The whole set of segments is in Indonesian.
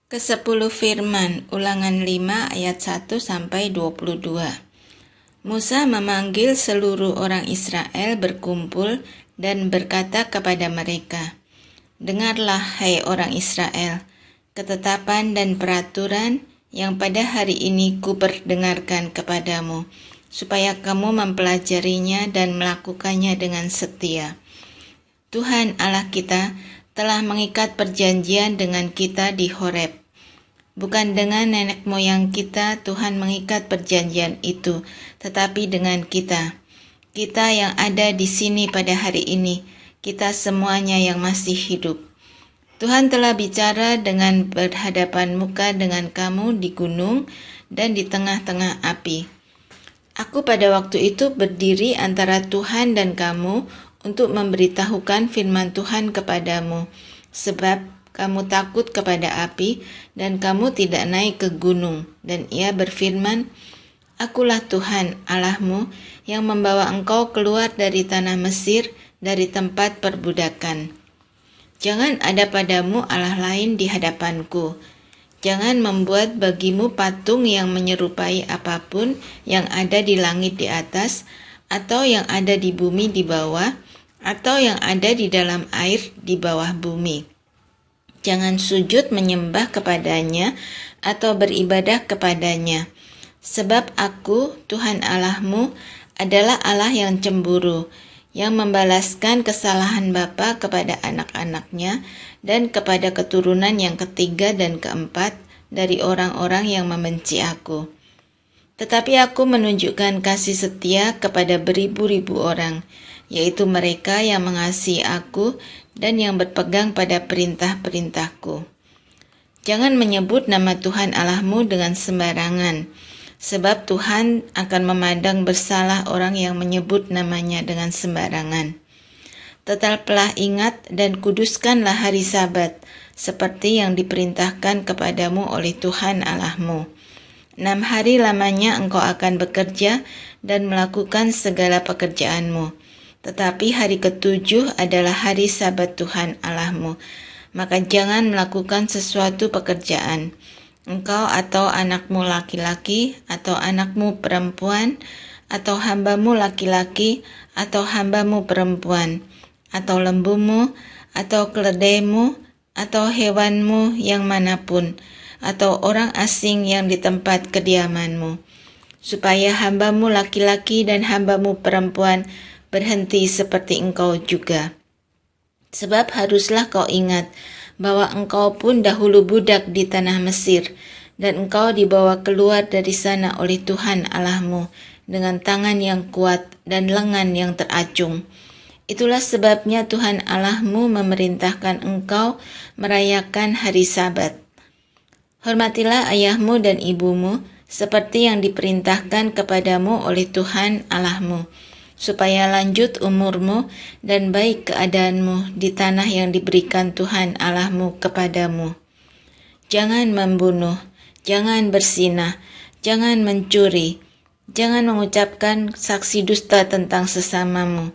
Kesepuluh firman, Ulangan 5 ayat 1-22. Musa memanggil seluruh orang Israel berkumpul dan berkata kepada mereka, "Dengarlah, hai orang Israel, ketetapan dan peraturan yang pada hari ini kuperdengarkan kepadamu, supaya kamu mempelajarinya dan melakukannya dengan setia. Tuhan Allah kita telah mengikat perjanjian dengan kita di Horeb. Bukan dengan nenek moyang kita Tuhan mengikat perjanjian itu, tetapi dengan kita. Kita yang ada di sini pada hari ini, kita semuanya yang masih hidup. Tuhan telah bicara dengan berhadapan muka dengan kamu di gunung dan di tengah-tengah api. Aku pada waktu itu berdiri antara Tuhan dan kamu untuk memberitahukan firman Tuhan kepadamu, sebab kamu takut kepada api dan kamu tidak naik ke gunung." Dan ia berfirman, "Akulah Tuhan Allahmu yang membawa engkau keluar dari tanah Mesir, dari tempat perbudakan. Jangan ada padamu Allah lain di hadapanku. Jangan membuat bagimu patung yang menyerupai apapun yang ada di langit di atas, atau yang ada di bumi di bawah, atau yang ada di dalam air di bawah bumi. Jangan sujud menyembah kepadanya atau beribadah kepadanya. Sebab aku, Tuhan Allahmu, adalah Allah yang cemburu, yang membalaskan kesalahan bapa kepada anak-anaknya dan kepada keturunan yang ketiga dan keempat dari orang-orang yang membenci aku. Tetapi aku menunjukkan kasih setia kepada beribu-ribu orang, yaitu mereka yang mengasihi aku dan yang berpegang pada perintah-perintahku. Jangan menyebut nama Tuhan Allahmu dengan sembarangan, sebab Tuhan akan memandang bersalah orang yang menyebut namanya dengan sembarangan. Tetaplah ingat dan kuduskanlah hari Sabat, seperti yang diperintahkan kepadamu oleh Tuhan Allahmu. 6 hari lamanya engkau akan bekerja dan melakukan segala pekerjaanmu. Tetapi hari ke-7 adalah hari Sabat Tuhan Allahmu. Maka jangan melakukan sesuatu pekerjaan. Engkau atau anakmu laki-laki, atau anakmu perempuan, atau hambamu laki-laki, atau hambamu perempuan, atau lembumu, atau keledaimu, atau hewanmu yang manapun, atau orang asing yang di tempat kediamanmu, supaya hambamu laki-laki dan hambamu perempuan berhenti seperti engkau juga. Sebab haruslah kau ingat bahwa engkau pun dahulu budak di tanah Mesir, dan engkau dibawa keluar dari sana oleh Tuhan Allahmu dengan tangan yang kuat dan lengan yang teracung. Itulah sebabnya Tuhan Allahmu memerintahkan engkau merayakan hari Sabat. Hormatilah ayahmu dan ibumu, seperti yang diperintahkan kepadamu oleh Tuhan Allahmu, supaya lanjut umurmu dan baik keadaanmu di tanah yang diberikan Tuhan Allahmu kepadamu. Jangan membunuh, jangan berzinah, jangan mencuri, jangan mengucapkan saksi dusta tentang sesamamu,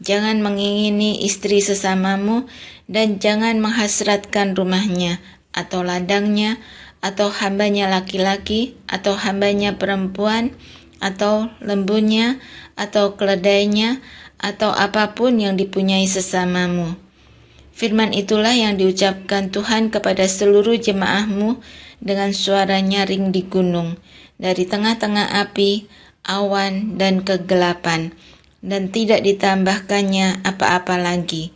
jangan mengingini istri sesamamu, dan jangan menghasratkan rumahnya, atau ladangnya, atau hambanya laki-laki, atau hambanya perempuan, atau lembunya, atau keledainya, atau apapun yang dipunyai sesamamu. Firman itulah yang diucapkan Tuhan kepada seluruh jemaahmu dengan suara nyaring di gunung, dari tengah-tengah api, awan, dan kegelapan, dan tidak ditambahkannya apa-apa lagi.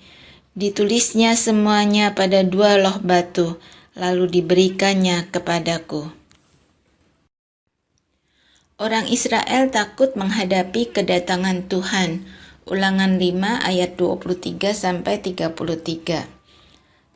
Ditulisnya semuanya pada 2 loh batu, lalu diberikannya kepadaku. Orang Israel takut menghadapi kedatangan Tuhan. Ulangan 5 ayat 23-33.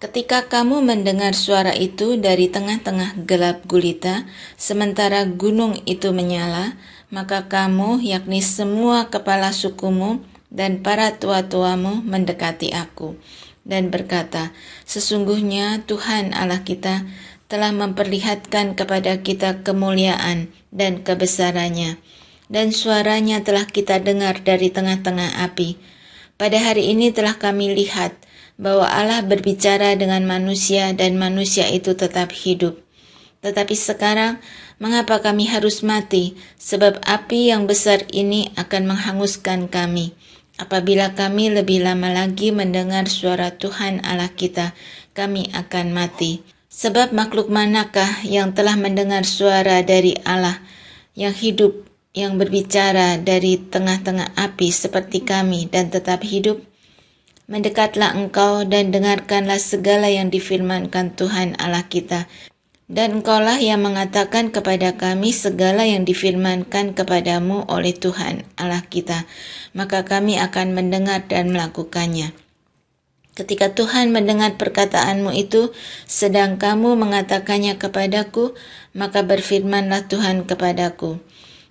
Ketika kamu mendengar suara itu dari tengah-tengah gelap gulita, sementara gunung itu menyala, maka kamu, yakni semua kepala sukumu dan para tua-tuamu mendekati aku dan berkata, "Sesungguhnya Tuhan Allah kita telah memperlihatkan kepada kita kemuliaan dan kebesarannya, dan suaranya telah kita dengar dari tengah-tengah api. Pada hari ini telah kami lihat bahwa Allah berbicara dengan manusia dan manusia itu tetap hidup. Tetapi sekarang, mengapa kami harus mati? Sebab api yang besar ini akan menghanguskan kami. Apabila kami lebih lama lagi mendengar suara Tuhan Allah kita, kami akan mati. Sebab makhluk manakah yang telah mendengar suara dari Allah yang hidup, yang berbicara dari tengah-tengah api seperti kami dan tetap hidup? Mendekatlah engkau dan dengarkanlah segala yang difirmankan Tuhan Allah kita. Dan engkaulah yang mengatakan kepada kami segala yang difirmankan kepadamu oleh Tuhan Allah kita, maka kami akan mendengar dan melakukannya. Ketika Tuhan mendengar perkataanmu itu, sedang kamu mengatakannya kepadaku, maka berfirmanlah Tuhan kepadaku.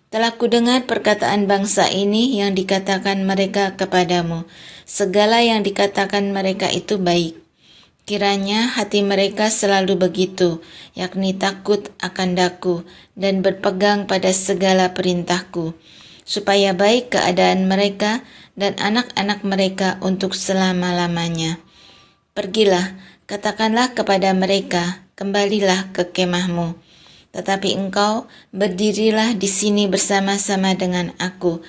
Telah kudengar perkataan bangsa ini yang dikatakan mereka kepadamu. Segala yang dikatakan mereka itu baik. Kiranya hati mereka selalu begitu, yakni takut akan Daku dan berpegang pada segala perintahku, supaya baik keadaan mereka dan anak-anak mereka untuk selama-lamanya. Pergilah, katakanlah kepada mereka, kembalilah ke kemahmu. Tetapi engkau berdirilah di sini bersama-sama dengan aku,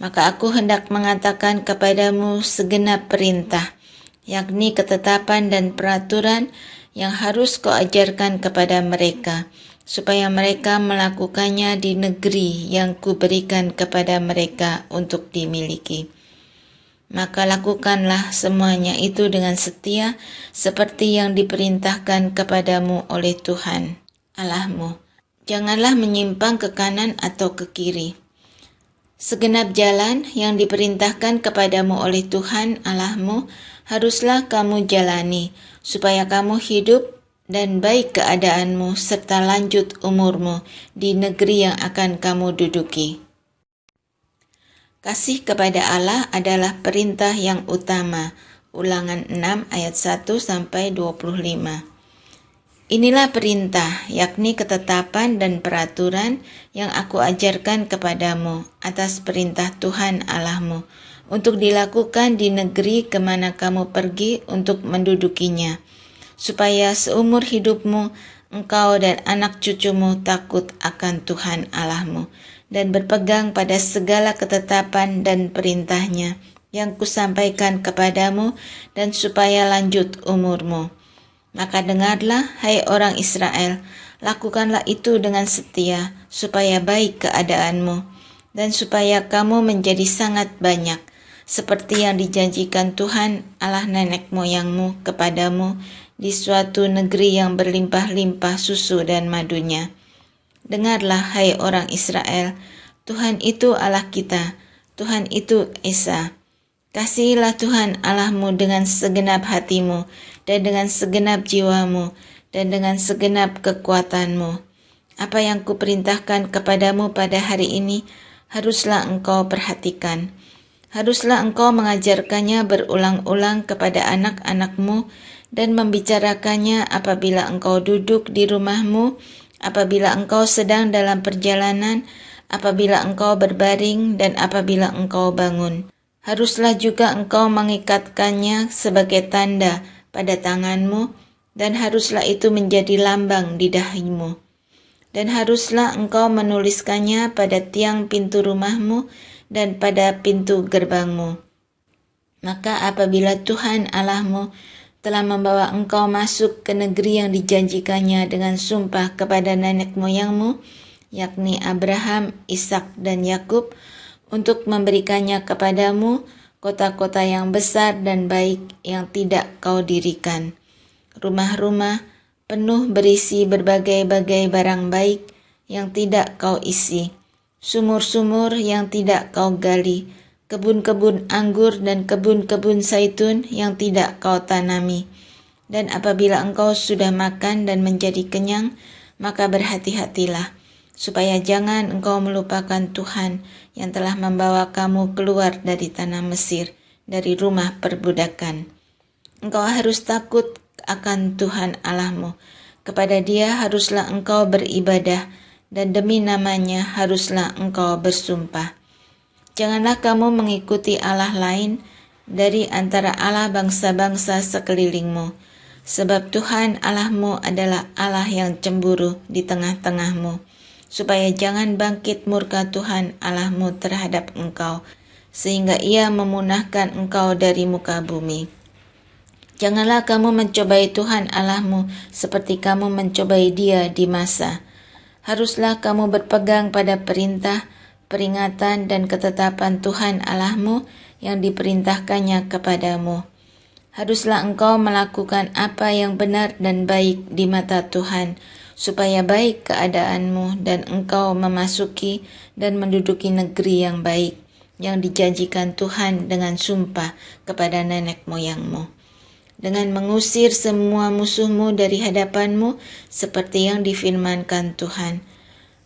maka aku hendak mengatakan kepadamu segenap perintah, yakni ketetapan dan peraturan yang harus kau ajarkan kepada mereka, supaya mereka melakukannya di negeri yang kuberikan kepada mereka untuk dimiliki. Maka lakukanlah semuanya itu dengan setia, seperti yang diperintahkan kepadamu oleh Tuhan Allahmu. Janganlah menyimpang ke kanan atau ke kiri. Segenap jalan yang diperintahkan kepadamu oleh Tuhan Allahmu haruslah kamu jalani, supaya kamu hidup dan baik keadaanmu serta lanjut umurmu di negeri yang akan kamu duduki. Kasih kepada Allah adalah perintah yang utama. Ulangan 6 ayat 1-25. Inilah perintah, yakni ketetapan dan peraturan yang aku ajarkan kepadamu atas perintah Tuhan Allahmu, untuk dilakukan di negeri kemana kamu pergi untuk mendudukinya, supaya seumur hidupmu engkau dan anak cucumu takut akan Tuhan Allahmu, dan berpegang pada segala ketetapan dan perintahnya yang kusampaikan kepadamu, dan supaya lanjut umurmu. Maka dengarlah, hai orang Israel, lakukanlah itu dengan setia, supaya baik keadaanmu, dan supaya kamu menjadi sangat banyak, seperti yang dijanjikan Tuhan Allah nenek moyangmu kepadamu di suatu negeri yang berlimpah-limpah susu dan madunya. Dengarlah, hai orang Israel, Tuhan itu Allah kita, Tuhan itu Esa. Kasihilah Tuhan Allahmu dengan segenap hatimu, dan dengan segenap jiwamu, dan dengan segenap kekuatanmu. Apa yang kuperintahkan kepadamu pada hari ini, haruslah engkau perhatikan. Haruslah engkau mengajarkannya berulang-ulang kepada anak-anakmu, dan membicarakannya apabila engkau duduk di rumahmu, apabila engkau sedang dalam perjalanan, apabila engkau berbaring, dan apabila engkau bangun. Haruslah juga engkau mengikatkannya sebagai tanda pada tanganmu, dan haruslah itu menjadi lambang di dahimu. Dan haruslah engkau menuliskannya pada tiang pintu rumahmu dan pada pintu gerbangmu. Maka apabila Tuhan Allahmu telah membawa engkau masuk ke negeri yang dijanjikannya dengan sumpah kepada nenek moyangmu, yakni Abraham, Ishak, dan Yakub, untuk memberikannya kepadamu, kota-kota yang besar dan baik yang tidak kau dirikan, rumah-rumah penuh berisi berbagai-bagai barang baik yang tidak kau isi, sumur-sumur yang tidak kau gali, kebun-kebun anggur dan kebun-kebun zaitun yang tidak kau tanami. Dan apabila engkau sudah makan dan menjadi kenyang, maka berhati-hatilah, supaya jangan engkau melupakan Tuhan yang telah membawa kamu keluar dari tanah Mesir, dari rumah perbudakan. Engkau harus takut akan Tuhan Allahmu. Kepada Dia haruslah engkau beribadah, dan demi namanya haruslah engkau bersumpah. Janganlah kamu mengikuti Allah lain, dari antara Allah bangsa-bangsa sekelilingmu. Sebab Tuhan Allahmu adalah Allah yang cemburu di tengah-tengahmu, supaya jangan bangkit murka Tuhan Allahmu terhadap engkau, sehingga ia memunahkan engkau dari muka bumi. Janganlah kamu mencobai Tuhan Allahmu seperti kamu mencobai Dia di masa. Haruslah kamu berpegang pada perintah, peringatan, dan ketetapan Tuhan Allahmu yang diperintahkannya kepadamu. Haruslah engkau melakukan apa yang benar dan baik di mata Tuhan, supaya baik keadaanmu dan engkau memasuki dan menduduki negeri yang baik, yang dijanjikan Tuhan dengan sumpah kepada nenek moyangmu, dengan mengusir semua musuhmu dari hadapanmu seperti yang difirmankan Tuhan.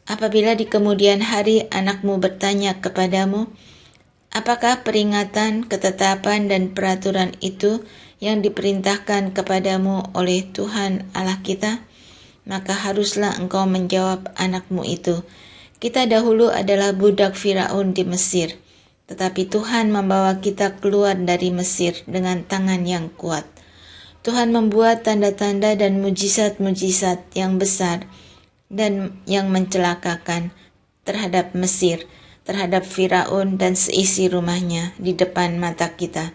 Apabila di kemudian hari anakmu bertanya kepadamu, apakah peringatan, ketetapan, dan peraturan itu yang diperintahkan kepadamu oleh Tuhan Allah kita? Maka haruslah engkau menjawab anakmu itu, kita dahulu adalah budak Firaun di Mesir, tetapi Tuhan membawa kita keluar dari Mesir dengan tangan yang kuat. Tuhan membuat tanda-tanda dan mujizat-mujizat yang besar dan yang mencelakakan terhadap Mesir, terhadap Firaun dan seisi rumahnya di depan mata kita.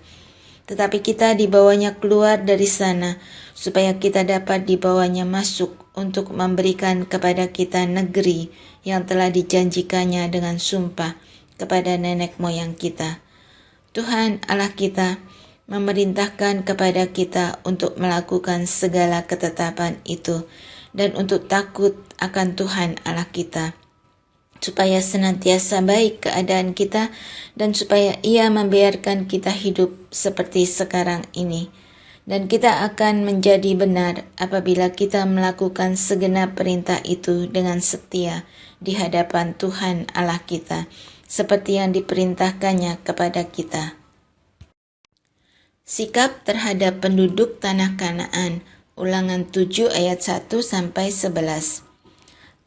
Tetapi kita dibawanya keluar dari sana, supaya kita dapat dibawanya masuk untuk memberikan kepada kita negeri yang telah dijanjikannya dengan sumpah kepada nenek moyang kita. Tuhan Allah kita memerintahkan kepada kita untuk melakukan segala ketetapan itu dan untuk takut akan Tuhan Allah kita, supaya senantiasa baik keadaan kita dan supaya Ia membiarkan kita hidup seperti sekarang ini. Dan kita akan menjadi benar apabila kita melakukan segenap perintah itu dengan setia di hadapan Tuhan Allah kita, seperti yang diperintahkannya kepada kita. Sikap terhadap penduduk tanah Kanaan, Ulangan 7 ayat 1-11.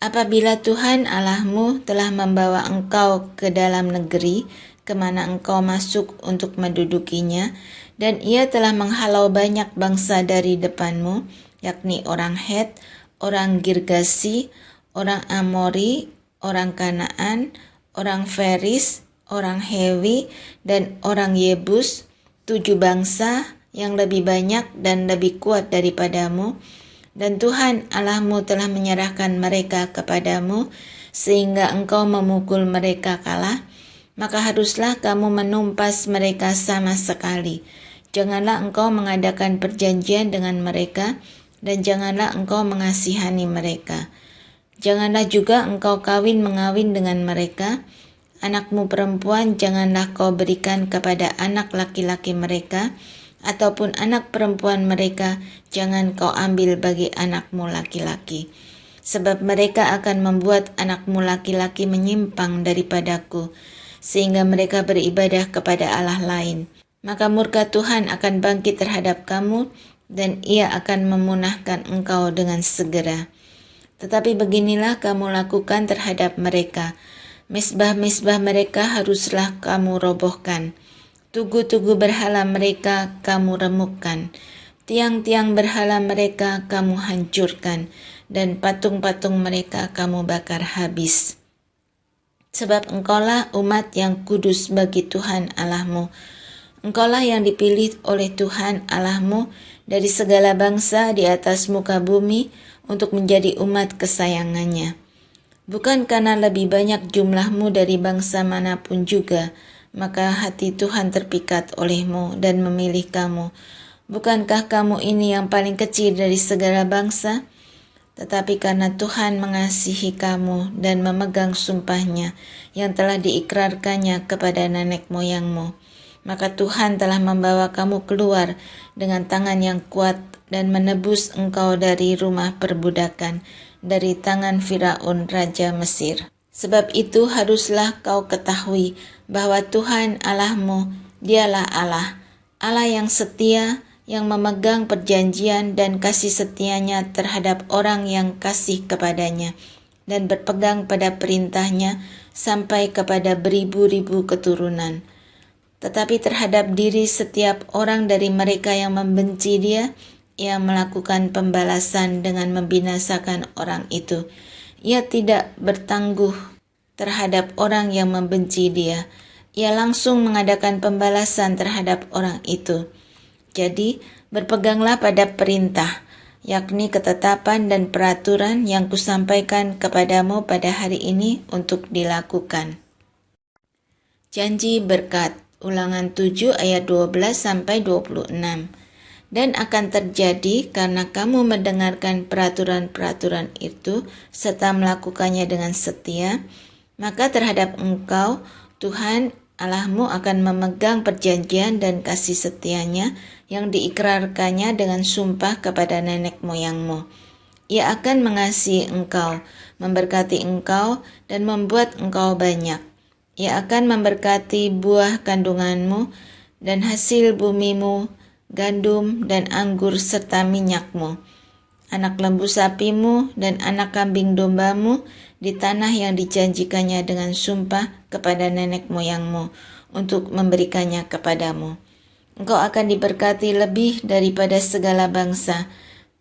Apabila Tuhan Allahmu telah membawa engkau ke dalam negeri kemana engkau masuk untuk mendudukinya, dan Ia telah menghalau banyak bangsa dari depanmu, yakni orang Het, orang Girgasi, orang Amori, orang Kanaan, orang Feris, orang Hewi, dan orang Yebus, 7 bangsa yang lebih banyak dan lebih kuat daripadamu, dan Tuhan Allahmu telah menyerahkan mereka kepadamu, sehingga engkau memukul mereka kalah, maka haruslah kamu menumpas mereka sama sekali. Janganlah engkau mengadakan perjanjian dengan mereka, dan janganlah engkau mengasihani mereka. Janganlah juga engkau kawin-mengawin dengan mereka. Anakmu perempuan janganlah kau berikan kepada anak laki-laki mereka, ataupun anak perempuan mereka jangan kau ambil bagi anakmu laki-laki. Sebab mereka akan membuat anakmu laki-laki menyimpang daripadaku, sehingga mereka beribadah kepada Allah lain. Maka murka Tuhan akan bangkit terhadap kamu, dan Ia akan memunahkan engkau dengan segera. Tetapi beginilah kamu lakukan terhadap mereka. Mezbah-mezbah mereka haruslah kamu robohkan. Tugu-tugu berhala mereka kamu remukkan. Tiang-tiang berhala mereka kamu hancurkan. Dan patung-patung mereka kamu bakar habis. Sebab engkaulah umat yang kudus bagi Tuhan Allahmu. Engkaulah yang dipilih oleh Tuhan Allahmu dari segala bangsa di atas muka bumi untuk menjadi umat kesayangannya. Bukan karena lebih banyak jumlahmu dari bangsa manapun juga, maka hati Tuhan terpikat olehmu dan memilih kamu. Bukankah kamu ini yang paling kecil dari segala bangsa? Tetapi karena Tuhan mengasihi kamu dan memegang sumpahnya yang telah diikrarkannya kepada nenek moyangmu, maka Tuhan telah membawa kamu keluar dengan tangan yang kuat dan menebus engkau dari rumah perbudakan, dari tangan Firaun Raja Mesir. Sebab itu haruslah kau ketahui bahwa Tuhan Allahmu, Dialah Allah, Allah yang setia, yang memegang perjanjian dan kasih setianya terhadap orang yang kasih kepadanya, dan berpegang pada perintahnya sampai kepada beribu-ribu keturunan. Tetapi terhadap diri setiap orang dari mereka yang membenci dia, ia melakukan pembalasan dengan membinasakan orang itu. Ia tidak bertangguh terhadap orang yang membenci dia. Ia langsung mengadakan pembalasan terhadap orang itu. Jadi, berpeganglah pada perintah, yakni ketetapan dan peraturan yang kusampaikan kepadamu pada hari ini untuk dilakukan. Janji berkat, Ulangan 7 ayat 12-26. Dan akan terjadi karena kamu mendengarkan peraturan-peraturan itu serta melakukannya dengan setia, maka terhadap engkau Tuhan Allahmu akan memegang perjanjian dan kasih setianya yang diikrarkannya dengan sumpah kepada nenek moyangmu. Ia akan mengasihi engkau, memberkati engkau, dan membuat engkau banyak. Ia akan memberkati buah kandunganmu dan hasil bumimu, gandum dan anggur serta minyakmu, anak lembu sapimu dan anak kambing dombamu di tanah yang dijanjikannya dengan sumpah kepada nenek moyangmu untuk memberikannya kepadamu. Engkau akan diberkati lebih daripada segala bangsa.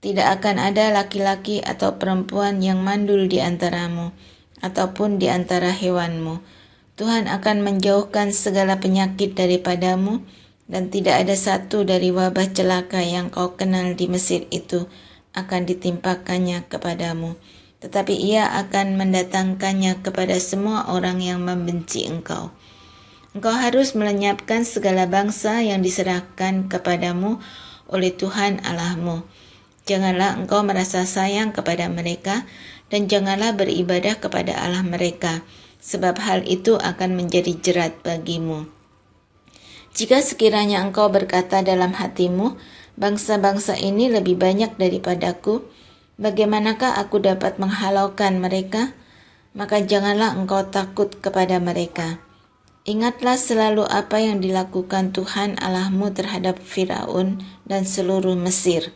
Tidak akan ada laki-laki atau perempuan yang mandul di antaramu, ataupun di antara hewanmu. Tuhan akan menjauhkan segala penyakit daripadamu, dan tidak ada satu dari wabah celaka yang kau kenal di Mesir itu akan ditimpakannya kepadamu. Tetapi ia akan mendatangkannya kepada semua orang yang membenci engkau. Engkau harus melenyapkan segala bangsa yang diserahkan kepadamu oleh Tuhan Allahmu. Janganlah engkau merasa sayang kepada mereka, dan janganlah beribadah kepada Allah mereka, sebab hal itu akan menjadi jerat bagimu. Jika sekiranya engkau berkata dalam hatimu, bangsa-bangsa ini lebih banyak daripadaku, bagaimanakah aku dapat menghalaukan mereka? Maka janganlah engkau takut kepada mereka. Ingatlah selalu apa yang dilakukan Tuhan Allahmu terhadap Firaun dan seluruh Mesir,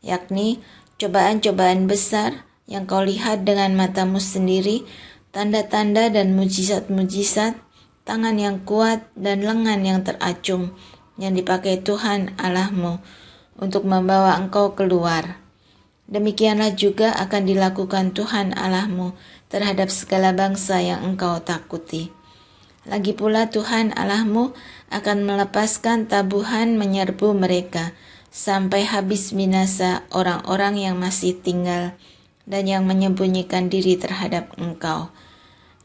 yakni cobaan-cobaan besar yang kau lihat dengan matamu sendiri, tanda-tanda dan mujizat-mujizat, tangan yang kuat dan lengan yang teracung yang dipakai Tuhan Allahmu untuk membawa engkau keluar. Demikianlah juga akan dilakukan Tuhan Allahmu terhadap segala bangsa yang engkau takuti. Lagi pula Tuhan Allahmu akan melepaskan tabuhan menyerbu mereka sampai habis binasa orang-orang yang masih tinggal dan yang menyembunyikan diri terhadap engkau.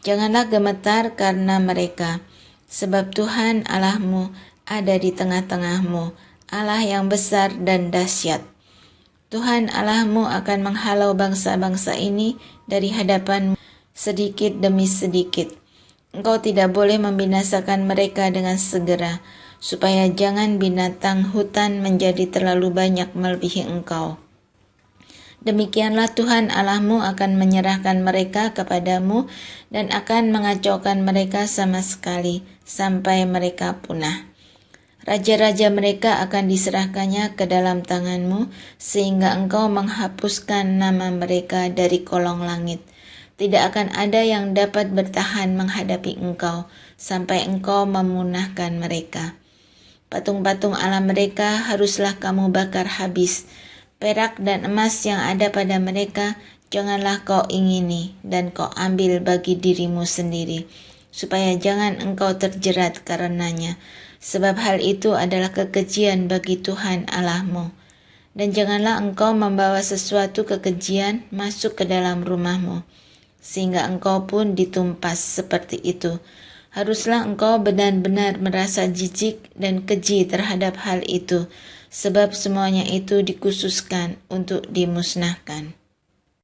Janganlah gemetar karena mereka, sebab Tuhan Allahmu ada di tengah-tengahmu, Allah yang besar dan dahsyat. Tuhan Allahmu akan menghalau bangsa-bangsa ini dari hadapanmu sedikit demi sedikit. Engkau tidak boleh membinasakan mereka dengan segera, supaya jangan binatang hutan menjadi terlalu banyak melebihi engkau. Demikianlah Tuhan Allahmu akan menyerahkan mereka kepadamu dan akan mengacaukan mereka sama sekali sampai mereka punah. Raja-raja mereka akan diserahkannya ke dalam tanganmu sehingga engkau menghapuskan nama mereka dari kolong langit. Tidak akan ada yang dapat bertahan menghadapi engkau sampai engkau memunahkan mereka. Patung-patung Allah mereka haruslah kamu bakar habis. Perak dan emas yang ada pada mereka janganlah kau ingini dan kau ambil bagi dirimu sendiri, supaya jangan engkau terjerat karenanya, sebab hal itu adalah kekejian bagi Tuhan Allahmu. Dan janganlah engkau membawa sesuatu kekejian masuk ke dalam rumahmu, sehingga engkau pun ditumpas seperti itu. Haruslah engkau benar-benar merasa jijik dan keji terhadap hal itu, sebab semuanya itu dikhususkan untuk dimusnahkan.